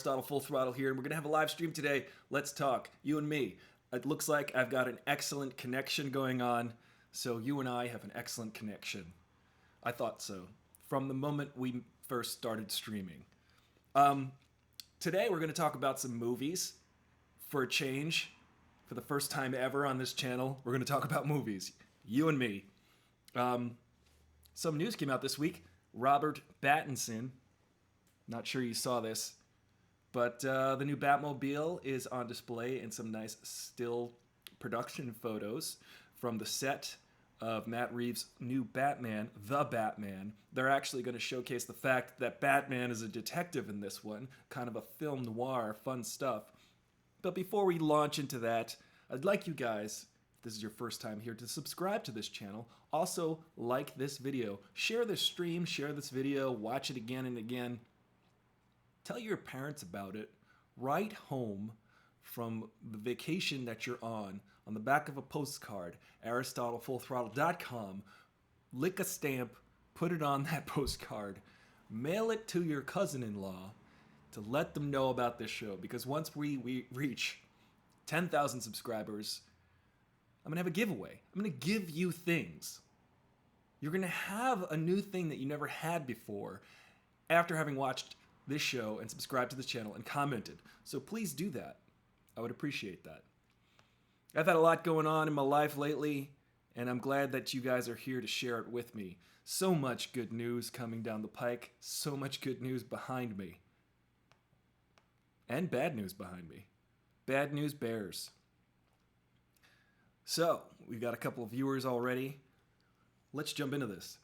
Aristotle Full Throttle here, and we're going to have a live stream today. Let's talk, you and me. It looks like I've got an excellent connection going on, so you and I have an excellent connection. I thought so from the moment we first started streaming. Um, Today we're going to talk about some movies for a change. For the first time ever on this channel, we're going to talk about movies, you and me. Some news came out this week. Robert Pattinson, not sure you saw this, but the new Batmobile is on display in some nice still production photos from the set of Matt Reeves' new Batman, The Batman. They're actually going to showcase the fact that Batman is a detective in this one, kind of a film noir, fun stuff. But before we launch into that, I'd like you guys, if this is your first time here, to subscribe to this channel. Also, like this video. Share this stream, share this video, watch it again and again. Tell your parents about it. Write home from the vacation that you're on the back of a postcard, AristotleFullThrottle.com. Lick a stamp, put it on that postcard, mail it to your cousin-in-law to let them know about this show. Because once we reach 10,000 subscribers, I'm going to have a giveaway. I'm going to give you things. You're going to have a new thing that you never had before after having watched this show and subscribed to this channel and commented. So please do that. I would appreciate that. I've had a lot going on in my life lately, and I'm glad that you guys are here to share it with me. So much good news coming down the pike. So much good news behind me. And bad news behind me. Bad news bears. So, we've got a couple of viewers already. Let's jump into this,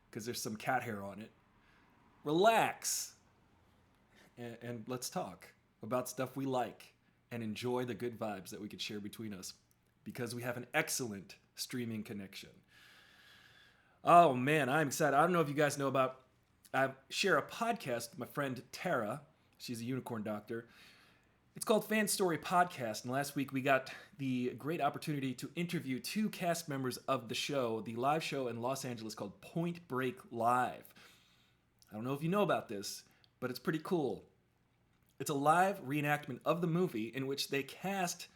because there's some cat hair on it. Relax. And let's talk about stuff we like and enjoy the good vibes that we could share between us, because we have an excellent streaming connection. Oh man, I'm excited. I don't know if you guys know about, I share a podcast with my friend Tara. She's a unicorn doctor. It's called Fan Story Podcast, and last week we got the great opportunity to interview two cast members of the show, the live show in Los Angeles called Point Break Live. I don't know if you know about this, but it's pretty cool. It's a live reenactment of the movie in which they cast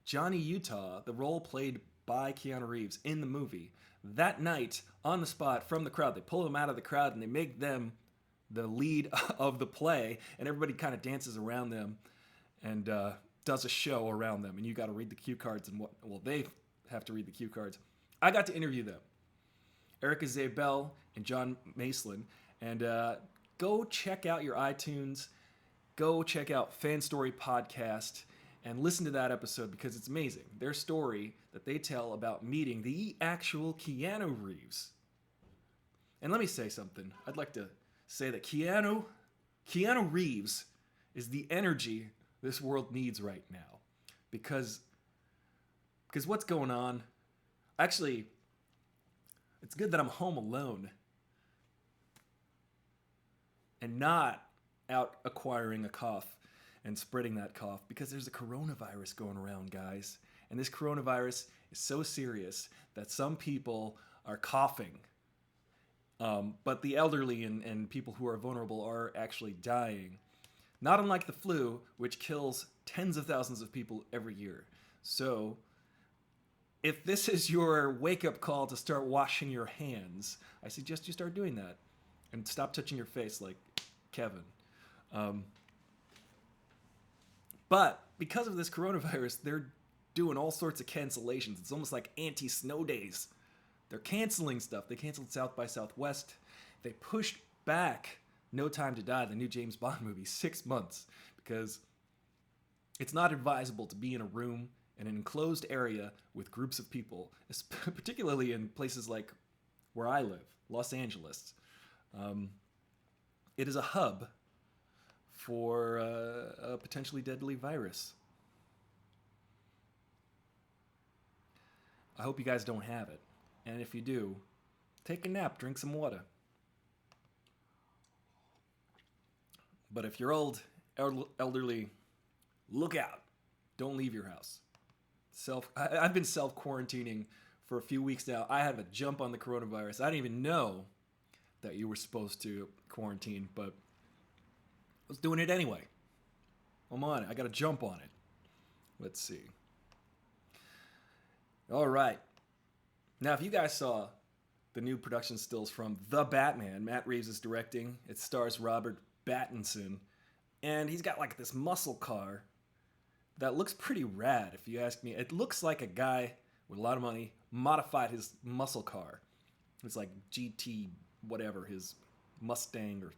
Johnny Utah, the role played by Keanu Reeves in the movie, that night on the spot from the crowd. They pull them out of the crowd and they make them the lead of the play, and everybody kind of dances around them and does a show around them. And you got to read the cue cards and they have to read the cue cards. I got to interview them, Erica Zabel and John Maslin, and go check out your iTunes. Go check out Fan Story Podcast and listen to that episode because it's amazing. Their story that they tell about meeting the actual Keanu Reeves. And let me say something. I'd like to say that Keanu Reeves is the energy this world needs right now. Because what's going on? Actually, it's good that I'm home alone and not out acquiring a cough and spreading that cough, because there's a coronavirus going around, guys. And this coronavirus is so serious that some people are coughing. But the elderly and people who are vulnerable are actually dying. Not unlike the flu, which kills tens of thousands of people every year. So, if this is your wake-up call to start washing your hands, I suggest you start doing that. And stop touching your face like Kevin. But because of this coronavirus, they're doing all sorts of cancellations. It's almost like anti-snow days. They're canceling stuff. They canceled South by Southwest. They pushed back No Time to Die, the new James Bond movie, 6 months, because it's not advisable to be in a room in an enclosed area with groups of people, particularly in places like where I live, Los Angeles. It is a hub for a potentially deadly virus. I hope you guys don't have it. And if you do, take a nap, drink some water. But if you're old, elderly, look out. Don't leave your house. I've been self-quarantining for a few weeks now. I have a jump on the coronavirus. I didn't even know that you were supposed to quarantine, but I was doing it anyway. I'm on it. I got to jump on it. Let's see. All right. Now, if you guys saw the new production stills from The Batman, Matt Reeves is directing. It stars Robert Pattinson. And he's got like this muscle car that looks pretty rad, if you ask me. It looks like a guy with a lot of money modified his muscle car. It's like GT, whatever, his Mustang, or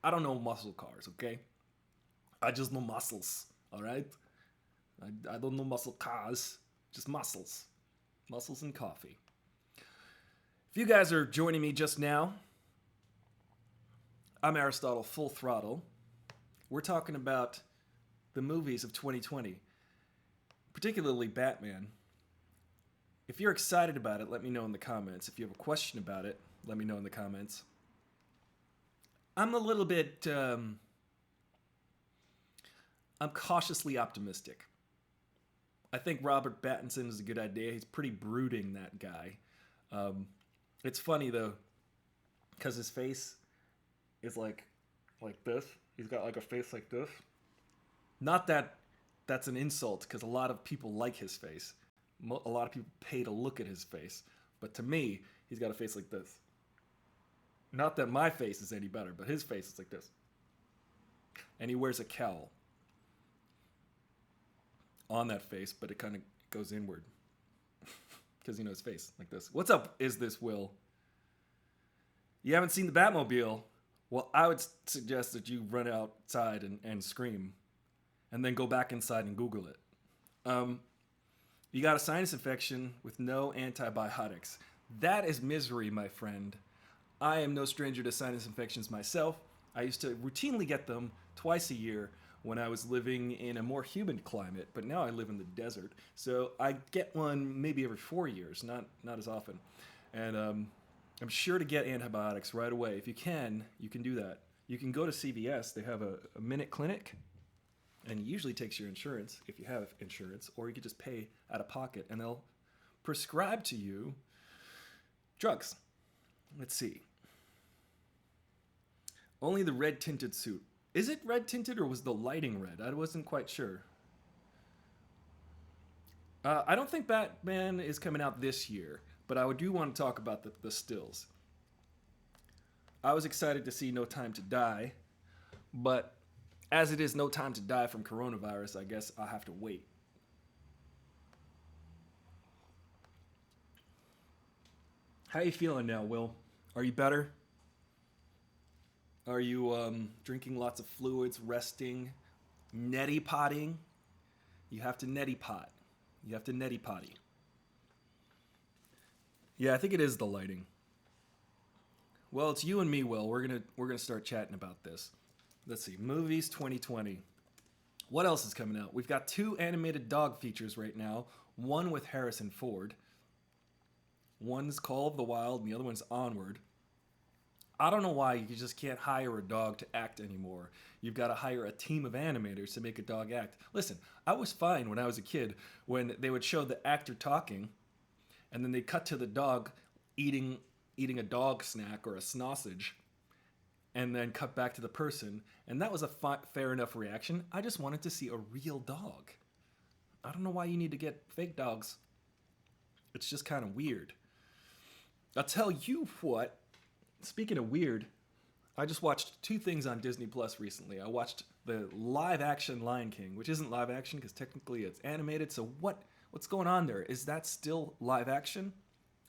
I don't know muscle cars, okay? I just know muscles, all right? I don't know muscle cars, just muscles. Muscles and coffee. If you guys are joining me just now, I'm Aristotle Full Throttle. We're talking about the movies of 2020, particularly Batman. If you're excited about it, let me know in the comments. If you have a question about it, let me know in the comments. I'm a little bit, I'm cautiously optimistic. I think Robert Pattinson is a good idea. He's pretty brooding, that guy. It's funny though, because his face is like this. He's got like a face like this. Not that that's an insult, because a lot of people like his face. A lot of people pay to look at his face. But to me, he's got a face like this. Not that my face is any better, but his face is like this. And he wears a cowl on that face, but it kind of goes inward. Because his face like this. What's up, is this Will? You haven't seen the Batmobile? Well, I would suggest that you run outside and scream. And then go back inside and Google it. You got a sinus infection with no antibiotics. That is misery, my friend. I am no stranger to sinus infections myself. I used to routinely get them twice a year when I was living in a more humid climate, but now I live in the desert. So I get one maybe every 4 years, not as often. And I'm sure to get antibiotics right away. If you can do that. You can go to CVS. They have a minute clinic, and it usually takes your insurance, if you have insurance, or you could just pay out of pocket, and they'll prescribe to you drugs. Let's see. Only the red tinted suit. Is it red tinted, or was the lighting red? I wasn't quite sure. I don't think Batman is coming out this year, but I do want to talk about the stills. I was excited to see No Time to Die, but as it is no time to die from coronavirus, I guess I'll have to wait. How you feeling now, Will? Are you better? Are you drinking lots of fluids, resting, neti potting? You have to neti pot. You have to neti potty. Yeah, I think it is the lighting. Well, it's you and me, Will. We're gonna start chatting about this. Let's see, movies 2020. What else is coming out? We've got 2 animated dog features right now. One with Harrison Ford. One's Call of the Wild, and the other one's Onward. I don't know why you just can't hire a dog to act anymore. You've got to hire a team of animators to make a dog act. Listen, I was fine when I was a kid when they would show the actor talking, and then they cut to the dog eating a dog snack or a sausage, and then cut back to the person, and that was a fair enough reaction. I just wanted to see a real dog. I don't know why you need to get fake dogs. It's just kind of weird. I'll tell you what, speaking of weird, I just watched 2 things on Disney Plus recently. I watched the live-action Lion King, which isn't live-action because technically it's animated, so what's going on there? Is that still live-action,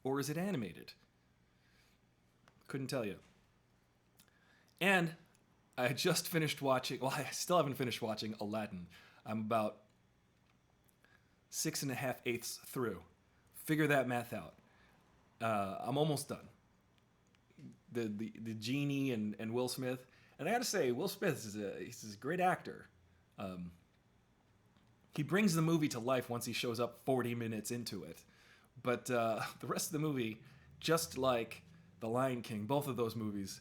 or is it animated? Couldn't tell you. And I just finished watching, well, I still haven't finished watching Aladdin. I'm about 6 1/2 through. Figure that math out. I'm almost done. The genie and Will Smith. And I gotta say, Will Smith he's a great actor. He brings the movie to life once he shows up 40 minutes into it. But the rest of the movie, just like The Lion King, both of those movies,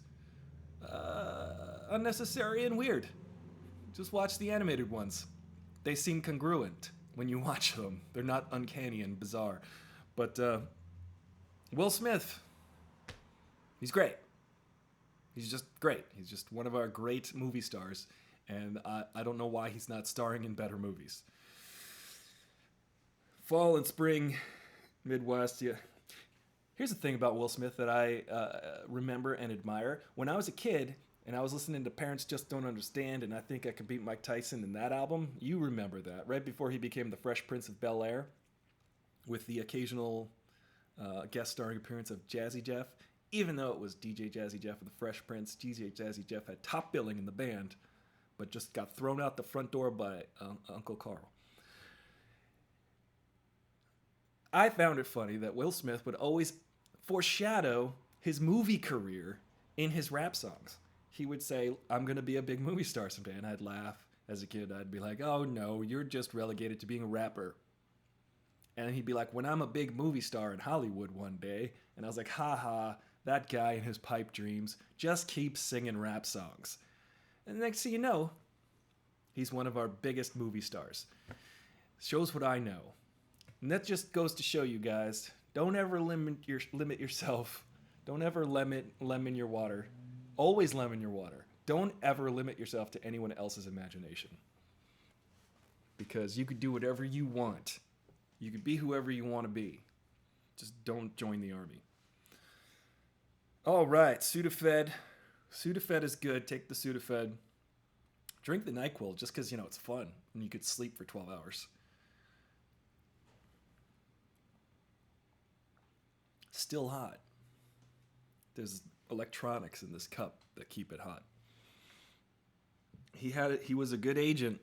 unnecessary and weird. Just watch the animated ones. They seem congruent when you watch them. They're not uncanny and bizarre. But Will Smith, he's great. He's just great. He's just one of our great movie stars. And I don't know why he's not starring in better movies. Fall and spring, Midwest. Yeah. Here's the thing about Will Smith that I remember and admire. When I was a kid and I was listening to Parents Just Don't Understand, and I Think I Could Beat Mike Tyson in that album, you remember that, right before he became the Fresh Prince of Bel-Air, with the occasional guest starring appearance of Jazzy Jeff. Even though it was DJ Jazzy Jeff and the Fresh Prince, DJ Jazzy Jeff had top billing in the band, but just got thrown out the front door by Uncle Carl. I found it funny that Will Smith would always foreshadow his movie career in his rap songs. He would say, I'm going to be a big movie star someday. And I'd laugh as a kid. I'd be like, oh no, you're just relegated to being a rapper. And he'd be like, when I'm a big movie star in Hollywood one day. And I was like, haha, that guy in his pipe dreams just keeps singing rap songs. And next thing you know, he's one of our biggest movie stars. Shows what I know. And that just goes to show you guys, don't ever limit yourself. Don't ever lemon your water. Always lemon your water. Don't ever limit yourself to anyone else's imagination. Because you could do whatever you want. You could be whoever you want to be. Just don't join the army. All right, Sudafed. Sudafed is good. Take the Sudafed. Drink the NyQuil just because, it's fun. And you could sleep for 12 hours. Still hot. There's electronics in this cup that keep it hot. He was a good agent.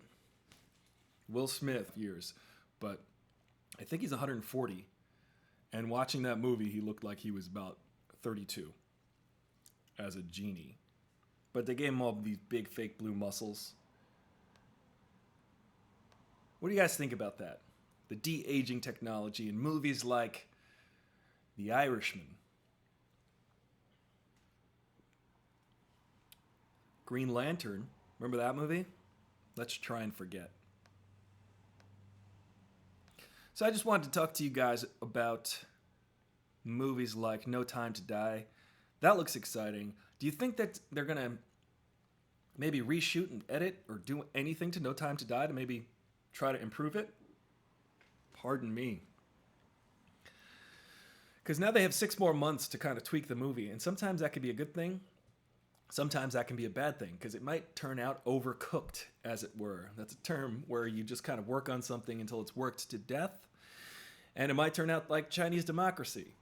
Will Smith years, but I think he's 140. And watching that movie, he looked like he was about 32 as a genie. But they gave him all these big fake blue muscles. What do you guys think about that? The de-aging technology in movies like The Irishman, Green Lantern. Remember that movie? Let's try and forget. So I just wanted to talk to you guys about movies like No Time to Die. That looks exciting. Do you think that they're going to maybe reshoot and edit or do anything to No Time to Die to maybe try to improve it? Pardon me. Because now they have 6 more months to kind of tweak the movie. And sometimes that can be a good thing. Sometimes that can be a bad thing because it might turn out overcooked, as it were. That's a term where you just kind of work on something until it's worked to death. And it might turn out like Chinese Democracy,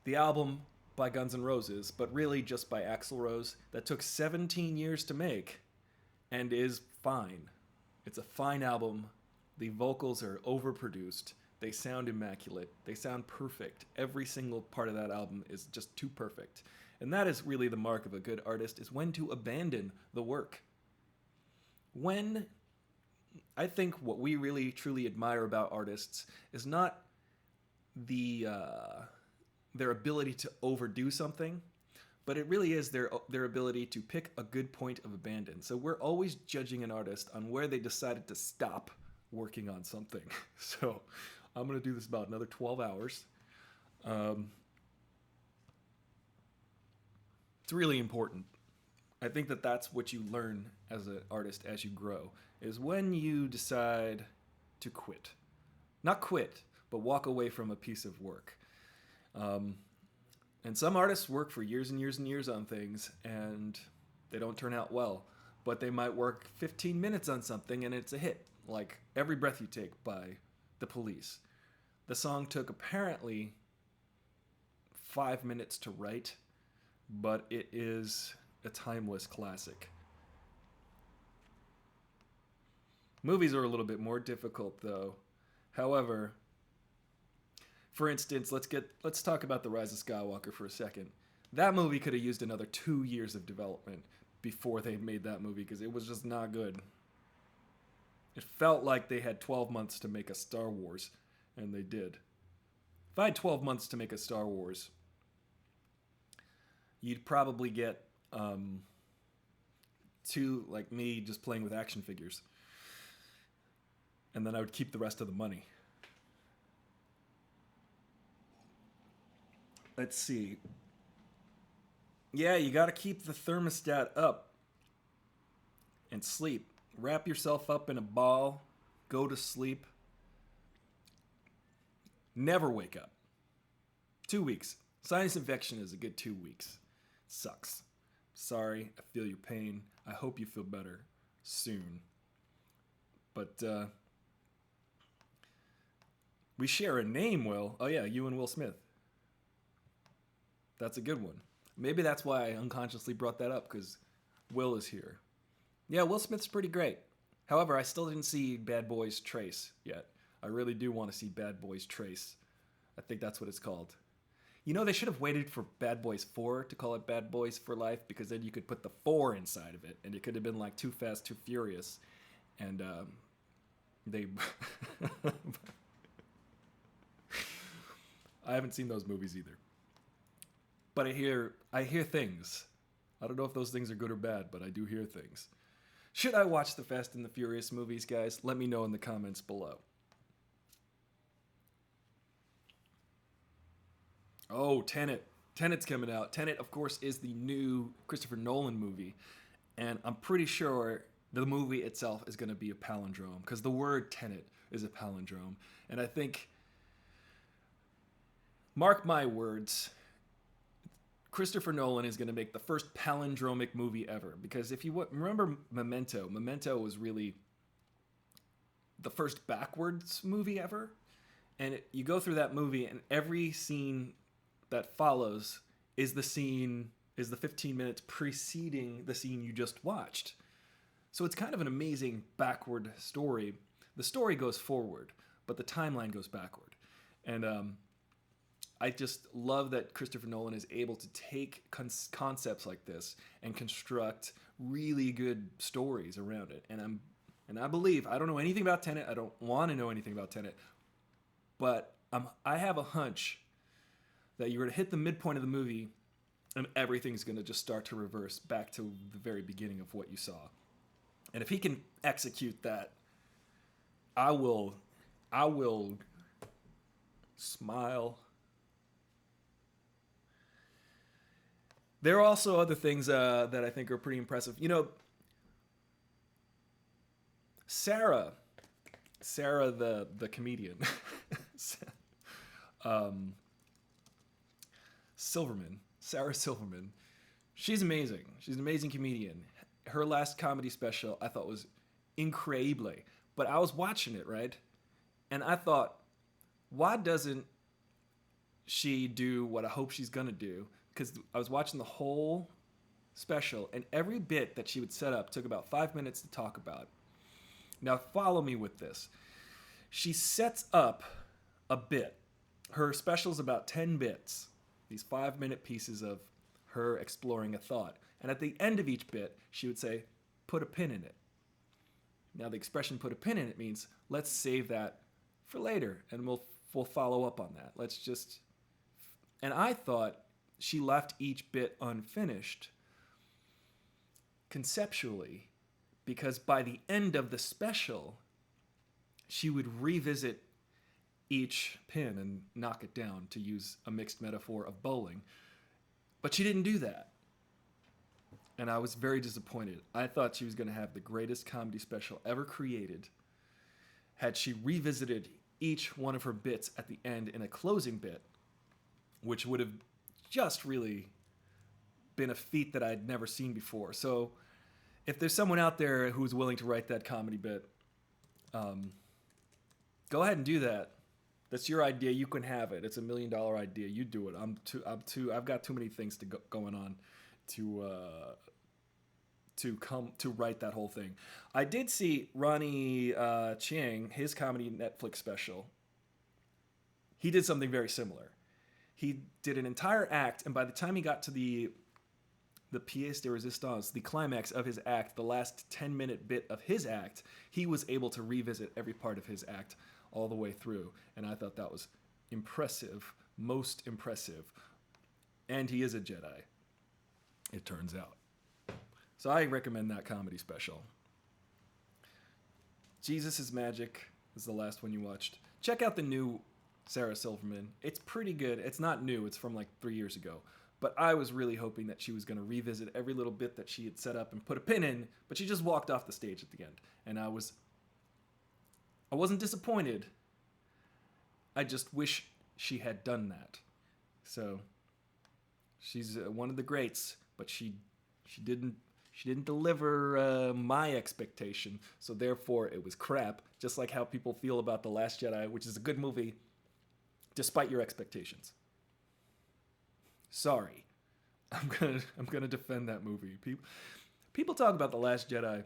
the album by Guns N' Roses, but really just by Axl Rose, that took 17 years to make and is fine. It's a fine album. The vocals are overproduced. They sound immaculate. They sound perfect. Every single part of that album is just too perfect. And that is really the mark of a good artist, is when to abandon the work. When I think what we really truly admire about artists is not their ability to overdo something, but it really is their ability to pick a good point of abandon. So we're always judging an artist on where they decided to stop working on something. So I'm going to do this about another 12 hours. It's really important. I think that that's what you learn as an artist as you grow, is when you decide to quit. Not quit, but walk away from a piece of work. And some artists work for years and years and years on things, and they don't turn out well. But they might work 15 minutes on something, and it's a hit, like Every Breath You Take by The Police. The song took apparently 5 minutes to write, but it is a timeless classic. Movies are a little bit more difficult, though. However, for instance, let's talk about The Rise of Skywalker for a second. That movie could have used another 2 years of development before they made that movie, because it was just not good. It felt like they had 12 months to make a Star Wars, and they did. If I had 12 months to make a Star Wars, you'd probably get two, like me, just playing with action figures. And then I would keep the rest of the money. Let's see. Yeah, you got to keep the thermostat up and sleep. Wrap yourself up in a ball, go to sleep, never wake up. 2 weeks. Sinus infection is a good 2 weeks. Sucks. Sorry, I feel your pain. I hope you feel better soon. But we share a name, Will. Oh yeah, you and Will Smith. That's a good one. Maybe that's why I unconsciously brought that up, because Will is here. Yeah, Will Smith's pretty great. However, I still didn't see Bad Boys Trace yet. I really do want to see Bad Boys Trace. I think that's what it's called. You know, they should have waited for Bad Boys 4 to call it Bad Boys for Life, because then you could put the 4 inside of it, and it could have been like Too Fast, Too Furious. And they... I haven't seen those movies either. But I hear things. I don't know if those things are good or bad, but I do hear things. Should I watch the Fast and the Furious movies, guys? Let me know in the comments below. Oh, Tenet. Tenet's coming out. Tenet, of course, is the new Christopher Nolan movie. And I'm pretty sure the movie itself is going to be a palindrome, because the word Tenet is a palindrome. And I think, mark my words, Christopher Nolan is going to make the first palindromic movie ever. Because if you remember Memento, Memento was really the first backwards movie ever. And you go through that movie, and every scene that follows is the 15 minutes preceding the scene you just watched. So it's kind of an amazing backward story. The story goes forward, but the timeline goes backward. And I just love that Christopher Nolan is able to take concepts like this and construct really good stories around it. And I believe, I don't know anything about Tenet. I don't want to know anything about Tenet. But I have a hunch that you're going to hit the midpoint of the movie and everything's going to just start to reverse back to the very beginning of what you saw. And if he can execute that, I will smile. There are also other things that I think are pretty impressive. You know, Sarah the comedian, Sarah Silverman, she's amazing. She's an amazing comedian. Her last comedy special I thought was incredible. But I was watching it, right? And I thought, why doesn't she do what I hope she's gonna do? Because I was watching the whole special, and every bit that she would set up took about 5 minutes to talk about. Now follow me with this. She sets up a bit. Her special's about 10 bits. These 5-minute pieces of her exploring a thought. And at the end of each bit, she would say, put a pin in it. Now the expression put a pin in it means, let's save that for later, and we'll follow up on that. And I thought she left each bit unfinished conceptually, because by the end of the special, she would revisit each pin and knock it down, to use a mixed metaphor of bowling. But she didn't do that. And I was very disappointed. I thought she was going to have the greatest comedy special ever created had she revisited each one of her bits at the end in a closing bit, which would have just really been a feat that I'd never seen before. So if there's someone out there who's willing to write that comedy bit, go ahead and do that. That's your idea. You can have it. It's $1 million idea. You do it. I've got too many things going on to write that whole thing. I did see Ronnie Chiang, his comedy Netflix special. He did something very similar. He did an entire act, and by the time he got to the pièce de résistance, the climax of his act, the last 10-minute bit of his act, he was able to revisit every part of his act all the way through. And I thought that was impressive, most impressive. And he is a Jedi, it turns out. So I recommend that comedy special. Jesus is Magic is the last one you watched. Check out the new Sarah Silverman. It's pretty good. It's not new. It's from like 3 years ago. But I was really hoping that she was going to revisit every little bit that she had set up and put a pin in, but she just walked off the stage at the end. And I wasn't disappointed. I just wish she had done that. So she's one of the greats, but she didn't deliver my expectation. So therefore, it was crap. Just like how people feel about The Last Jedi, which is a good movie, despite your expectations. Sorry, I'm gonna defend that movie. People talk about The Last Jedi.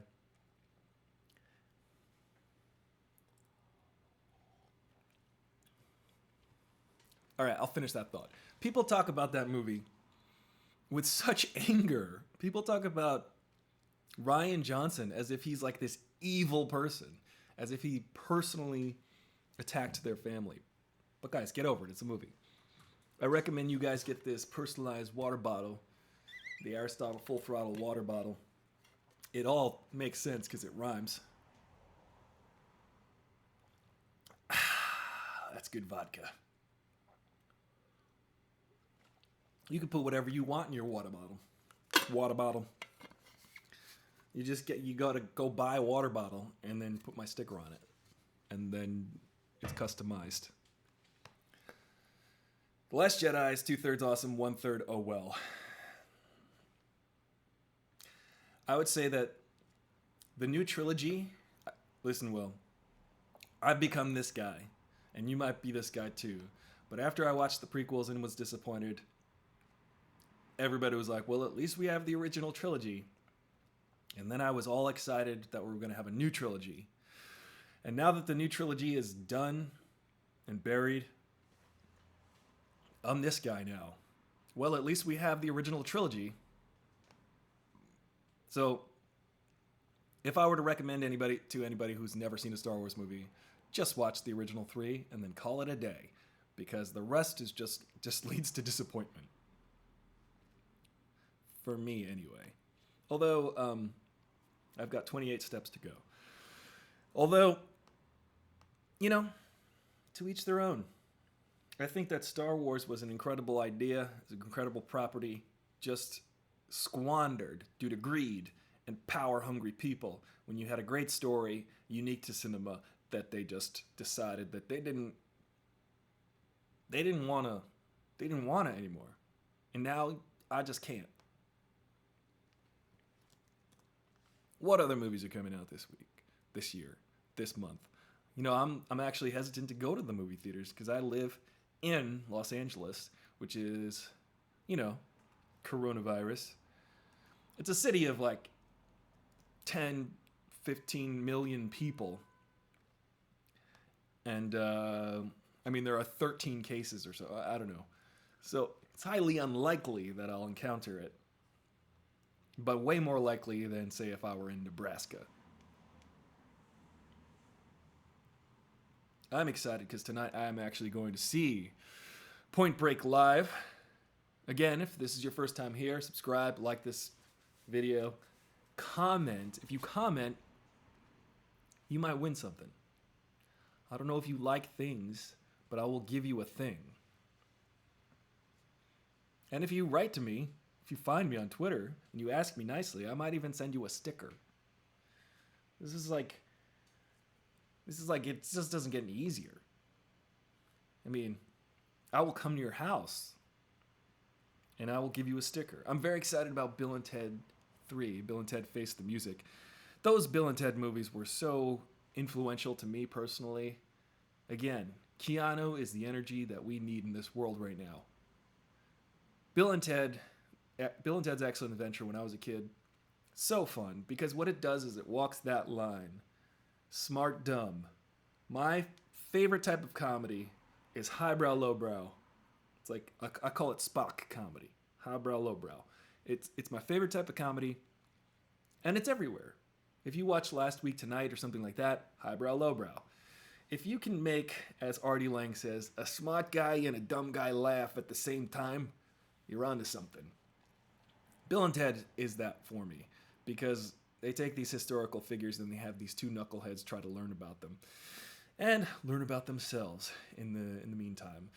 All right, I'll finish that thought. People talk about that movie with such anger. People talk about Rian Johnson as if he's like this evil person, as if he personally attacked their family. But guys, get over it. It's a movie. I recommend you guys get this personalized water bottle, the Aristotle Full Throttle water bottle. It all makes sense because it rhymes. That's good vodka. You can put whatever you want in your water bottle. Water bottle. You gotta go buy a water bottle and then put my sticker on it. And then it's customized. The Last Jedi is 2/3 awesome, 1/3 oh well. I would say that the new trilogy, listen, Will, I've become this guy, and you might be this guy too. But after I watched the prequels and was disappointed, everybody was like, well, at least we have the original trilogy. And then I was all excited that we were going to have a new trilogy. And now that the new trilogy is done and buried, I'm this guy now. Well, at least we have the original trilogy. So, if I were to recommend anybody who's never seen a Star Wars movie, just watch the original 3 and then call it a day, because the rest is just leads to disappointment. For me, anyway. Although, I've got 28 steps to go. Although, to each their own. I think that Star Wars was an incredible idea, it's an incredible property, just squandered due to greed and power-hungry people when you had a great story unique to cinema that they just decided that they didn't want it anymore. And now I just can't. What other movies are coming out this week, this year, this month? I'm actually hesitant to go to the movie theaters because I live in Los Angeles, which is, coronavirus. It's a city of like 10, 15 million people. And, there are 13 cases or so. I don't know. So it's highly unlikely that I'll encounter it. But way more likely than, say, if I were in Nebraska. I'm excited because tonight I am actually going to see Point Break live. Again, if this is your first time here, subscribe, like this video, comment. If you comment, you might win something. I don't know if you like things, but I will give you a thing. And if you write to me, if you find me on Twitter and you ask me nicely, I might even send you a sticker. This is like, it just doesn't get any easier. I will come to your house and I will give you a sticker. I'm very excited about Bill and Ted 3, Bill and Ted Face the Music. Those Bill and Ted movies were so influential to me personally. Again, Keanu is the energy that we need in this world right now. Bill and Ted's Excellent Adventure when I was a kid, so fun, because what it does is it walks that line. Smart, dumb. My favorite type of comedy is highbrow, lowbrow. It's like, I call it Spock comedy. Highbrow, lowbrow. It's my favorite type of comedy, and it's everywhere. If you watch Last Week Tonight or something like that, highbrow, lowbrow. If you can make, as Artie Lang says, a smart guy and a dumb guy laugh at the same time, you're onto something. Bill and Ted is that for me, because they take these historical figures and they have these two knuckleheads try to learn about them and learn about themselves in the meantime.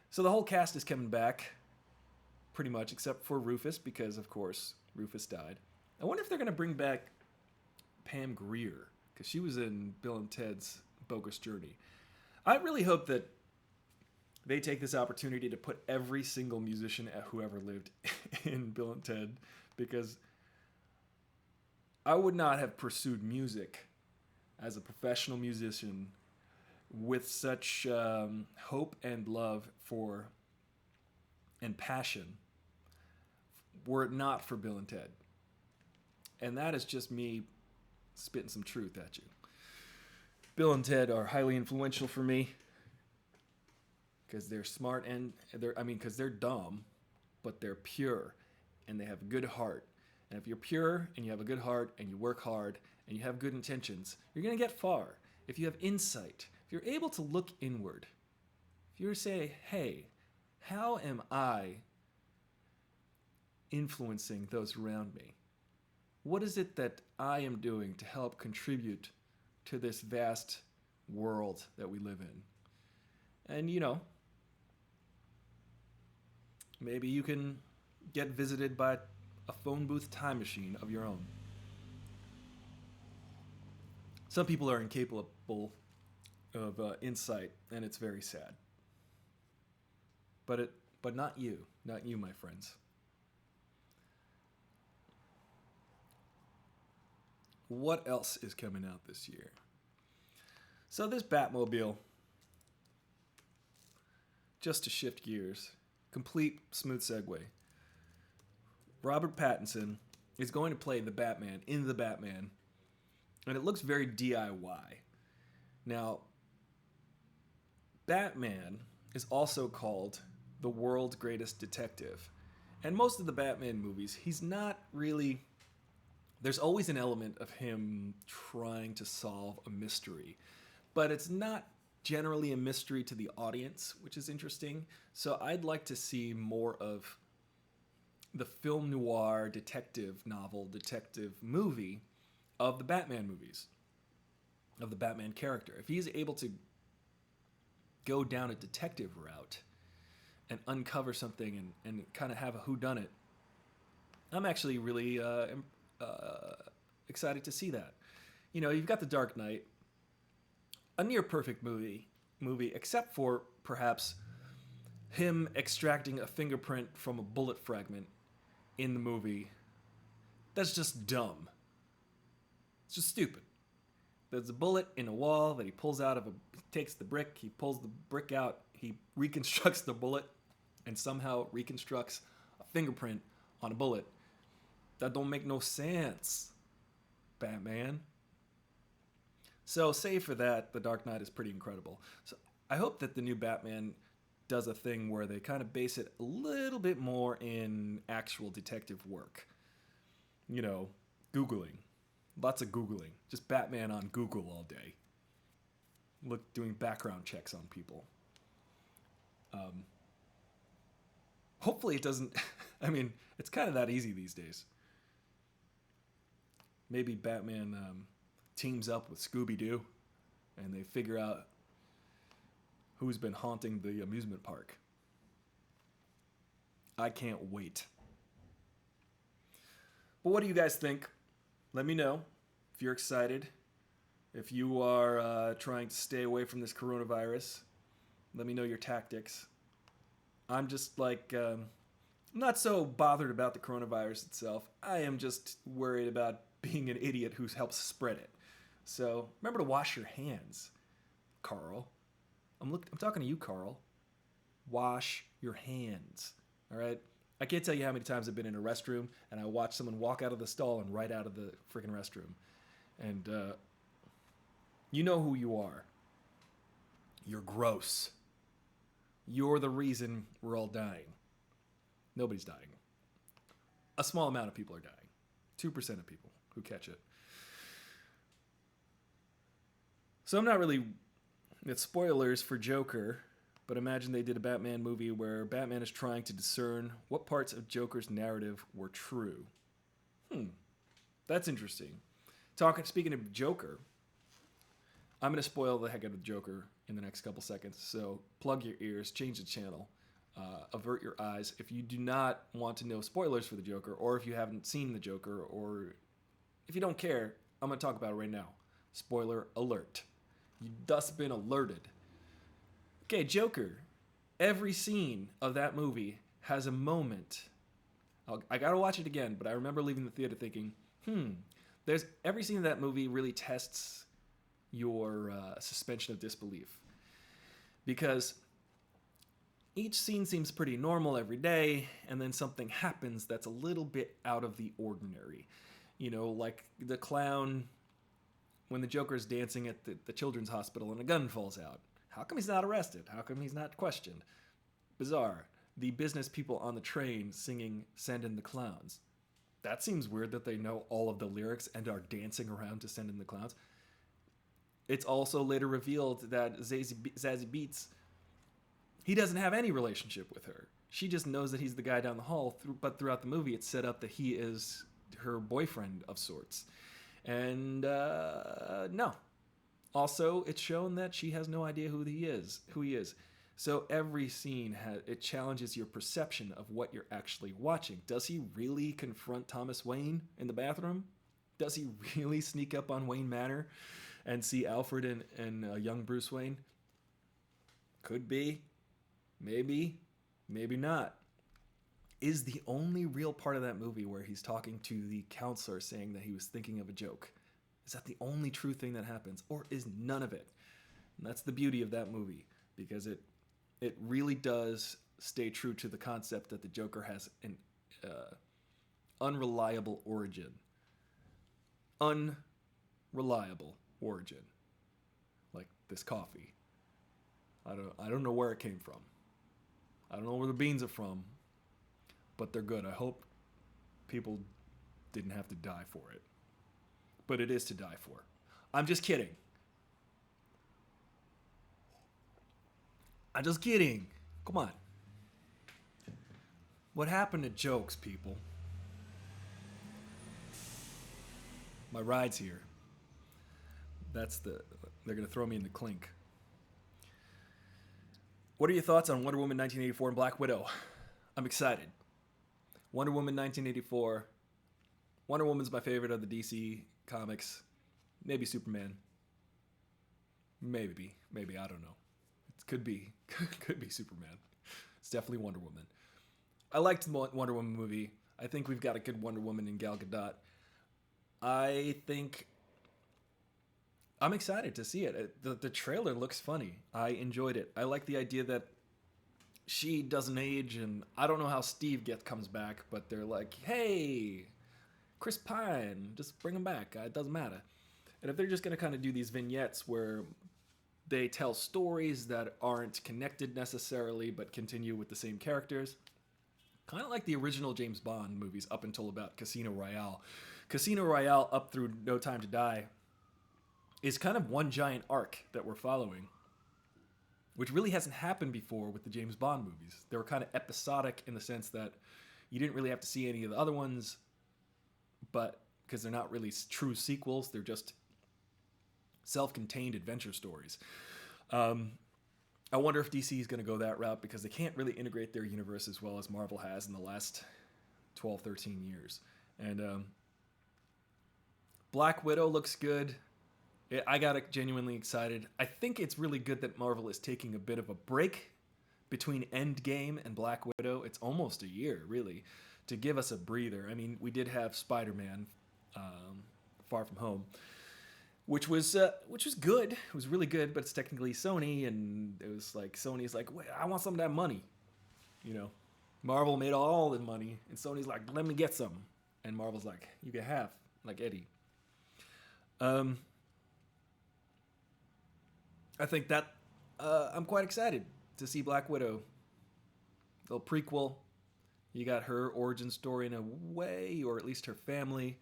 So the whole cast is coming back. pretty much, except for Rufus, because of course Rufus died. I wonder if they're gonna bring back Pam Grier, because she was in Bill and Ted's Bogus Journey. I really hope that they take this opportunity to put every single musician who ever lived in Bill and Ted, because I would not have pursued music as a professional musician with such hope and love for and passion were it not for Bill and Ted. And that is just me spitting some truth at you. Bill and Ted are highly influential for me because they're smart and because they're dumb, but they're pure and they have a good heart. And if you're pure and you have a good heart and you work hard and you have good intentions, you're going to get far. If you have insight, if you're able to look inward, if you say, hey, how am I influencing those around me? What is it that I am doing to help contribute to this vast world that we live in? And, maybe you can get visited by a phone booth time machine of your own. Some people are incapable of insight, and it's very sad. But not you, my friends. What else is coming out this year? So this Batmobile, just to shift gears, complete smooth segue. Robert Pattinson is going to play the Batman in The Batman, and it looks very DIY. Now, Batman is also called the world's greatest detective. And most of the Batman movies, he's not really... There's always an element of him trying to solve a mystery, but it's not generally a mystery to the audience, which is interesting. So I'd like to see more of the film noir detective novel, detective movie of the Batman movies, of the Batman character. If he's able to go down a detective route and uncover something and kind of have a whodunit, I'm actually really excited to see that. You've got The Dark Knight, a near perfect movie, except for perhaps him extracting a fingerprint from a bullet fragment in the movie. That's just dumb. It's just stupid. There's a bullet in a wall that he pulls out of he takes the brick, he pulls the brick out, he reconstructs the bullet, and somehow reconstructs a fingerprint on a bullet. That don't make no sense, Batman. So, save for that, The Dark Knight is pretty incredible. So, I hope that the new Batman does a thing where they kind of base it a little bit more in actual detective work. Googling. Lots of Googling. Just Batman on Google all day. Doing background checks on people. Hopefully it doesn't... it's kind of that easy these days. Maybe Batman teams up with Scooby-Doo and they figure out who's been haunting the amusement park. I can't wait. But what do you guys think? Let me know if you're excited. If you are trying to stay away from this coronavirus, let me know your tactics. I'm just not so bothered about the coronavirus itself. I am just worried about being an idiot who helps spread it. So remember to wash your hands, Carl. I'm talking to you, Carl. Wash your hands, all right? I can't tell you how many times I've been in a restroom and I watch someone walk out of the stall and right out of the freaking restroom. And you know who you are. You're gross. You're the reason we're all dying. Nobody's dying. A small amount of people are dying. 2% of people who catch it. So I'm not really... It's spoilers for Joker, but imagine they did a Batman movie where Batman is trying to discern what parts of Joker's narrative were true. That's interesting. Speaking of Joker, I'm going to spoil the heck out of Joker in the next couple seconds, so plug your ears, change the channel. avert your eyes if you do not want to know spoilers for the Joker, or if you haven't seen the Joker, or if you don't care. I'm going to talk about it right now. Spoiler alert. You thus been alerted. Okay, Joker. Every scene of that movie has a moment. I gotta watch it again, but I remember leaving the theater thinking, there's every scene of that movie really tests your suspension of disbelief, because each scene seems pretty normal every day, and then something happens that's a little bit out of the ordinary. You know, like the clown when the Joker's dancing at the children's hospital and a gun falls out. How come he's not arrested? How come he's not questioned? Bizarre. The business people on the train singing Send in the Clowns. That seems weird that they know all of the lyrics and are dancing around to Send in the Clowns. It's also later revealed that Zazie Beetz, he doesn't have any relationship with her. She just knows that he's the guy down the hall, but throughout the movie it's set up that he is her boyfriend of sorts. And no. Also, it's shown that she has no idea who he is. So every scene it challenges your perception of what you're actually watching. Does he really confront Thomas Wayne in the bathroom? Does he really sneak up on Wayne Manor and see Alfred and young Bruce Wayne? Could be. Maybe. Maybe not. Is the only real part of that movie where he's talking to the counselor saying that he was thinking of a joke. Is that the only true thing that happens? Or is none of it? And that's the beauty of that movie, because it really does stay true to the concept that the Joker has an unreliable origin. Unreliable origin. Like this coffee. I don't know where it came from. I don't know where the beans are from, but they're good. I hope people didn't have to die for it. But it is to die for. I'm just kidding. I'm just kidding. Come on. What happened to jokes, people? My ride's here. They're going to throw me in the clink. What are your thoughts on Wonder Woman 1984 and Black Widow? I'm excited. Wonder Woman 1984. Wonder Woman's my favorite of the DC comics. Maybe Superman. Maybe, I don't know. It could be Superman. It's definitely Wonder Woman. I liked the Wonder Woman movie. I think we've got a good Wonder Woman in Gal Gadot. I'm excited to see it. The trailer looks funny. I enjoyed it. I like the idea that she doesn't age, and I don't know how Steve comes back, but they're like, hey, Chris Pine, just bring him back. It doesn't matter. And if they're just going to kind of do these vignettes where they tell stories that aren't connected necessarily, but continue with the same characters, kind of like the original James Bond movies up until about Casino Royale. Casino Royale up through No Time to Die is kind of one giant arc that we're following, which really hasn't happened before with the James Bond movies. They were kind of episodic in the sense that you didn't really have to see any of the other ones, but because they're not really true sequels, they're just self-contained adventure stories. I wonder if DC is going to go that route, because they can't really integrate their universe as well as Marvel has in the last 12, 13 years. And Black Widow looks good. I got genuinely excited. I think it's really good that Marvel is taking a bit of a break between Endgame and Black Widow. It's almost a year, really, to give us a breather. I mean, we did have Spider-Man, Far From Home, which was good. It was really good, but it's technically Sony, and it was like Sony's like, wait, I want some of that money. You know, Marvel made all the money, and Sony's like, let me get some, and Marvel's like, you can have, like Eddie. I think that I'm quite excited to see Black Widow. The prequel, you got her origin story in a way, or at least her family.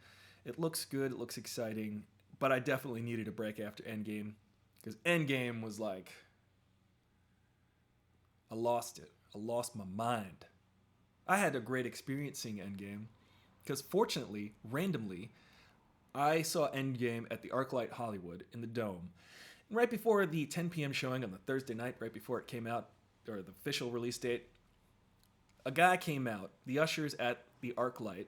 It looks good. It looks exciting. But I definitely needed a break after Endgame, because Endgame was like, I lost it. I lost my mind. I had a great experience seeing Endgame, because fortunately, randomly, I saw Endgame at the ArcLight Hollywood in the Dome. Right before the 10 p.m. showing on the Thursday night, right before it came out, or the official release date, A guy came out, the ushers at the ArcLight.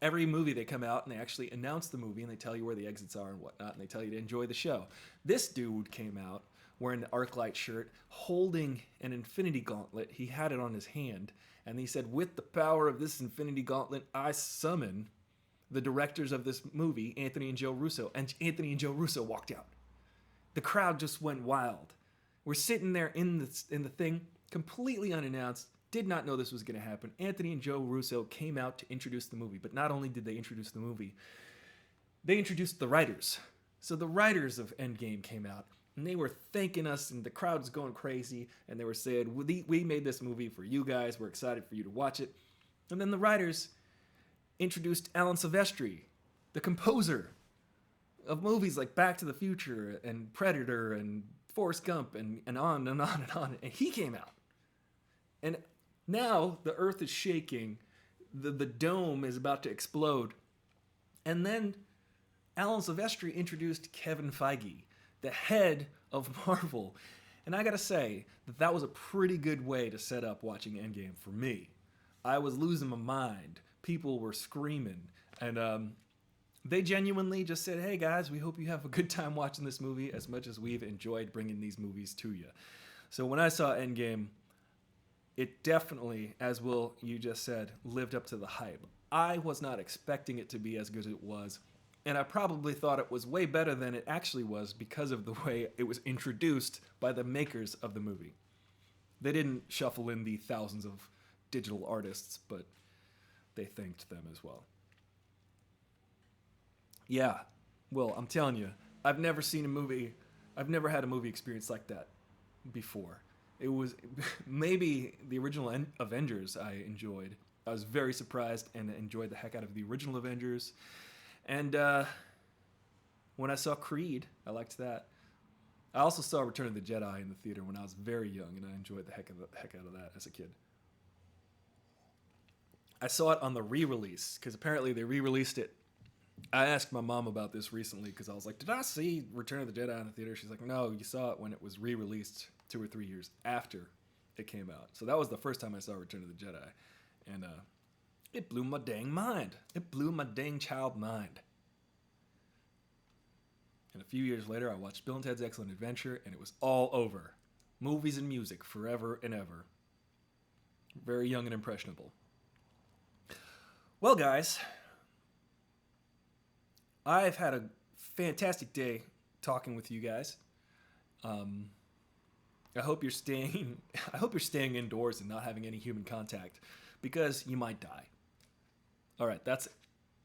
Every movie they come out and they actually announce the movie and they tell you where the exits are and whatnot and they tell you to enjoy the show. This dude came out wearing the ArcLight shirt, holding an Infinity Gauntlet. He had it on his hand and he said, "With the power of this Infinity Gauntlet, I summon the directors of this movie, Anthony and Joe Russo." And Anthony and Joe Russo walked out. The crowd just went wild. We're sitting there in the thing, completely unannounced. Did not know this was going to happen. Anthony and Joe Russo came out to introduce the movie, but not only did they introduce the movie, they introduced the writers. So the writers of Endgame came out, and they were thanking us, and the crowd was going crazy, and they were saying, "We made this movie for you guys. We're excited for you to watch it." And then the writers introduced Alan Silvestri, the composer of movies like Back to the Future and Predator and Forrest Gump and on and on and on. And he came out. And now the earth is shaking. The dome is about to explode. And then Alan Silvestri introduced Kevin Feige, the head of Marvel. And I gotta say that was a pretty good way to set up watching Endgame for me. I was losing my mind. People were screaming. And they genuinely just said, "Hey guys, we hope you have a good time watching this movie as much as we've enjoyed bringing these movies to you." So when I saw Endgame, it definitely, as Will, you just said, lived up to the hype. I was not expecting it to be as good as it was, and I probably thought it was way better than it actually was because of the way it was introduced by the makers of the movie. They didn't shuffle in the thousands of digital artists, but they thanked them as well. Yeah, Will, I'm telling you, I've never had a movie experience like that before. It was maybe the original Avengers I enjoyed. I was very surprised and enjoyed the heck out of the original Avengers. And when I saw Creed, I liked that. I also saw Return of the Jedi in the theater when I was very young, and I enjoyed the heck out of that as a kid. I saw it on the re-release, because apparently they re-released it. I asked my mom about this recently, because I was like, "Did I see Return of the Jedi in the theater?" She's like, "No, you saw it when it was re-released 2 or 3 years after it came out." So that was the first time I saw Return of the Jedi. And it blew my dang mind. It blew my dang child mind. And a few years later, I watched Bill and Ted's Excellent Adventure, and it was all over. Movies and music forever and ever. Very young and impressionable. Well, guys, I've had a fantastic day talking with you guys. I hope you're staying. I hope you're staying indoors and not having any human contact, because you might die. All right, that's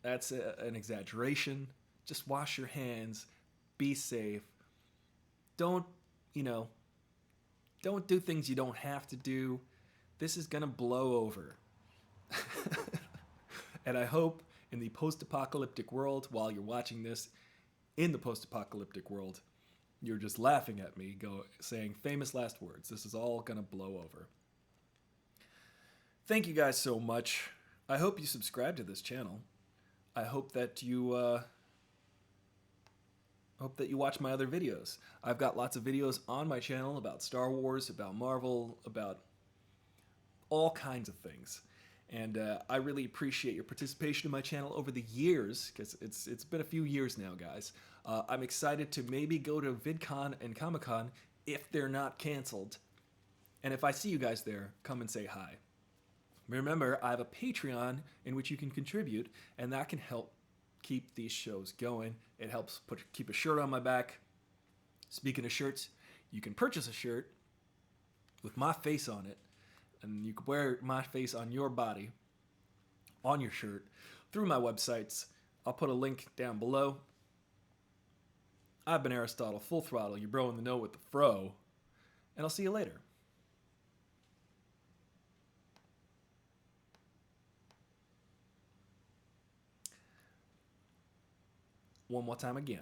an exaggeration. Just wash your hands. Be safe. Don't do things you don't have to do. This is gonna blow over. And I hope in the post-apocalyptic world, while you're watching this, in the post-apocalyptic world, you're just laughing at me, saying famous last words. This is all gonna blow over. Thank you guys so much. I hope you subscribe to this channel. I hope that you watch my other videos. I've got lots of videos on my channel about Star Wars, about Marvel, about all kinds of things. And I really appreciate your participation in my channel over the years, because it's been a few years now, guys. I'm excited to maybe go to VidCon and Comic-Con if they're not canceled. And if I see you guys there, come and say hi. Remember, I have a Patreon in which you can contribute, and that can help keep these shows going. It helps keep a shirt on my back. Speaking of shirts, you can purchase a shirt with my face on it, and you can wear my face on your body, on your shirt, through my websites. I'll put a link down below. I've been Aristotle, full throttle, your bro in the know with the fro, and I'll see you later. One more time again.